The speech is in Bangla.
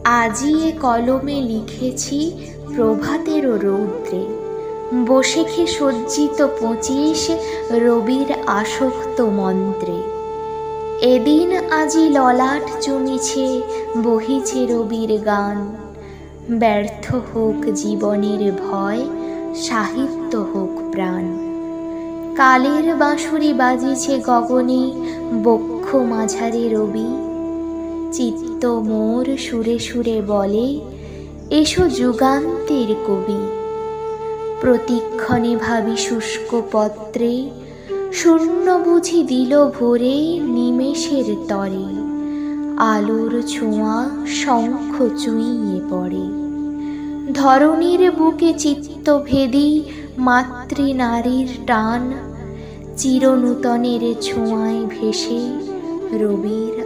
আজি এ কলমে লিখেছি প্রভাতেরও রৌদ্রে, বসে খে সজ্জিত 25 রবির আসক্ত মন্ত্রে। এদিন আজি ললাট জমিছে, বহিছে রবির গান। ব্যর্থ হোক জীবনের ভয়, সাহিত্য হোক প্রাণ। কালের বাঁশুরি বাজিছে গগনে, বক্ষ মাঝারে রবি। চিত্ত মোর সুরে সুরে বলে, এসো যুগান্তের কবি। প্রতিক্ষণে ভাবি শুষ্ক পত্রে, শূন্য বুঝি দিল ভরে নিমেষের তরে। আলোর ছোঁয়া শঙ্খ চুইয়ে পড়ে। ধরণীর বুকে চিত্তভেদী মাতৃনারীর টান। চিরনূতনের ছোঁয়ায় ভেসে রবির